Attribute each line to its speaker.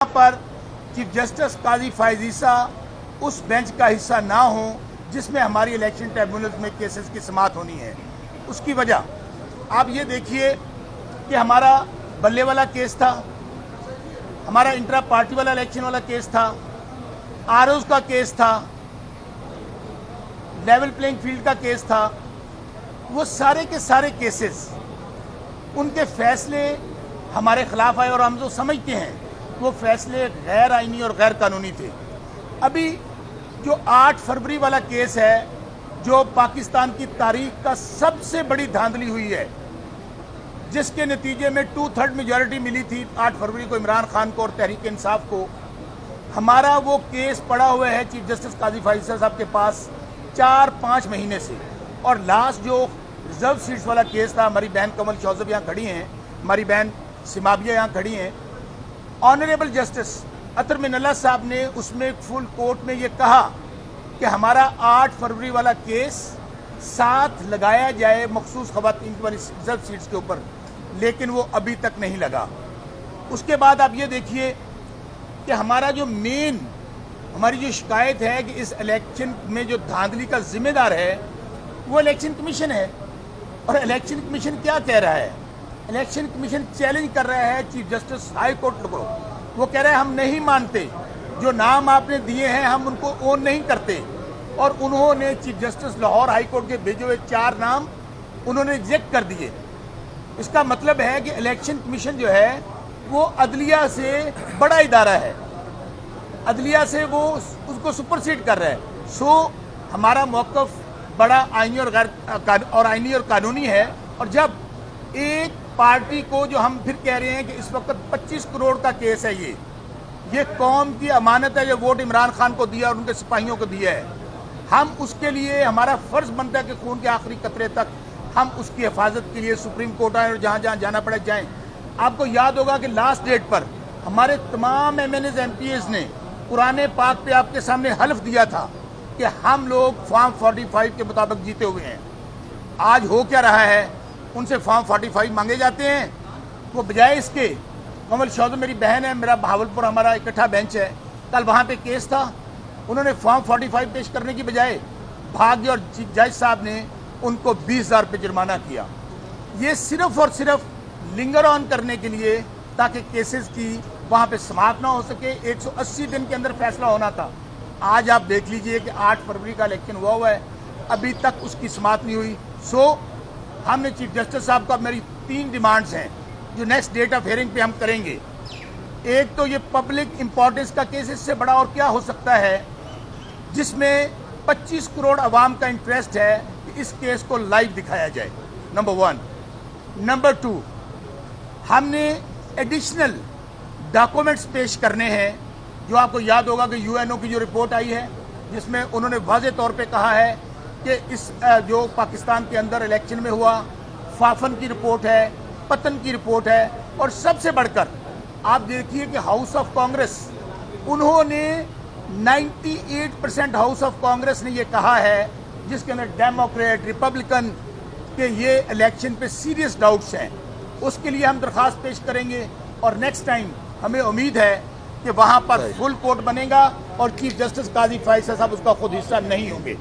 Speaker 1: पर chief justice काजी फैज़ ईसा उस bench का हिस्सा ना हो जिसमें हमारी इलेक्शन ट्रिब्यूनल्स में केसेस की समाअत होनी है। उसकी वजह आप ये देखिए कि हमारा बल्ले वाला केस था, हमारा इंट्रा पार्टी वाला इलेक्शन वाला केस था, आरओज का केस था, लेवल प्लेइंग फील्ड का केस था। वो सारे के सारे केसेस उनके फैसले हमारे खिलाफ आए और हम जो समझते हैं वो फैसले गैर आईनी और गैर कानूनी थे। अभी जो 8 फरवरी वाला केस है, जो पाकिस्तान की तारीख का सबसे बड़ी धांधली हुई है, जिसके नतीजे में 2/3 मेजॉरिटी मिली थी 8 फरवरी को इमरान खान को और तहरीक इंसाफ को, हमारा वो केस पड़ा हुआ है चीफ जस्टिस काजी फैज़ ईसा साहब के पास 4-5 महीने से। और लास्ट जो रिजर्व सीट्स वाला केस था, हमारी बहन कमल शौजब यहाँ खड़ी हैं, हमारी बहन सिमाबिया यहाँ खड़ी हैं, ऑनरेबल जस्टिस अतर मिनल्ला साहब ने उसमें फुल कोर्ट में ये कहा कि हमारा 8 फरवरी वाला केस साथ लगाया जाए मखसूस खवातीन की वाली रिजर्व सीट्स के ऊपर, लेकिन वो अभी तक नहीं लगा। उसके बाद आप ये देखिए कि हमारा जो मेन हमारी जो शिकायत है कि इस इलेक्शन में जो धांधली का जिम्मेदार है वो इलेक्शन कमीशन है। और इलेक्शन कमीशन क्या कह रहा है? इलेक्शन कमीशन चैलेंज कर रहा है चीफ जस्टिस हाई कोर्ट को। वो कह रहा है हम नहीं मानते, जो नाम आपने दिए हैं हम उनको ओन नहीं करते। और उन्होंने chief justice Lahore high court के भेजे हुए 4 नाम उन्होंने रिजेक्ट कर दिए। इसका मतलब है कि इलेक्शन कमीशन जो है वो अदलिया से बड़ा इदारा है, अदलिया से वो उसको सुपरसीड कर रहा है। सो हमारा मौक़िफ़ बड़ा आईनी और आईनी और कानूनी है। और जब एक पार्टी को, जो हम फिर कह रहे हैं कि इस वक्त 25 करोड़ का केस है, ये कौम की अमानत है, ये वोट इमरान खान को दिया और उनके सिपाहियों को दिया है, हम उसके लिए हमारा फ़र्ज़ बनता है कि खून के आखिरी कतरे तक हम उसकी हिफाजत के लिए सुप्रीम कोर्ट आए और जहाँ जहाँ जाना पड़े जाएँ। आपको याद होगा कि लास्ट डेट पर हमारे तमाम MNAs MPAs ने कुरान पाक पे आपके सामने हल्फ दिया था कि हम लोग फॉर्म 45 के मुताबिक जीते हुए हैं। आज हो क्या रहा है? उनसे फॉर्म 45 मांगे जाते हैं। वो बजाय इसके, कमल शौजब मेरी बहन है, मेरा बहावलपुर हमारा इकट्ठा बेंच है, कल वहाँ पे केस था, उन्होंने फॉर्म 45 पेश करने की बजाय भाग गए और जज साहब ने उनको 20,000 रुपये जुर्माना किया। ये सिर्फ और सिर्फ लिंगर ऑन करने के लिए, ताकि केसेस की वहाँ पे समाप्त ना हो सके। 180 दिन के अंदर फैसला होना था। आज आप देख लीजिए कि 8 फरवरी का इलेक्शन हुआ है, अभी तक उसकी समाप्त नहीं हुई। सो हमने चीफ जस्टिस साहब का, मेरी 3 डिमांड्स हैं जो नेक्स्ट डेट ऑफ हियरिंग पे हम करेंगे। एक तो ये पब्लिक इंपॉर्टेंस का केस, इससे बड़ा और क्या हो सकता है, जिसमें 25 करोड़ अवाम का इंटरेस्ट है कि इस केस को लाइव दिखाया जाए, नंबर 1। नंबर 2, हमने एडिशनल डॉक्यूमेंट्स पेश करने हैं। जो आपको याद होगा कि UNO की जो रिपोर्ट आई है, जिसमें उन्होंने वाज़ेह तौर पे कहा है कि इस जो पाकिस्तान के अंदर इलेक्शन में हुआ, फाफन की रिपोर्ट है, पतन की रिपोर्ट है, और सबसे बढ़कर आप देखिए कि हाउस ऑफ कांग्रेस, उन्होंने 98% हाउस ऑफ कांग्रेस ने ये कहा है, जिसके अंदर डेमोक्रेट रिपब्लिकन के ये इलेक्शन पे सीरियस डाउट्स हैं। उसके लिए हम दरख्वास्त पेश करेंगे और नेक्स्ट टाइम हमें उम्मीद है कि वहाँ पर फुल कोर्ट बनेगा और चीफ जस्टिस काजी फैज़ ईसा साहब उसका खुद हिस्सा नहीं होंगे।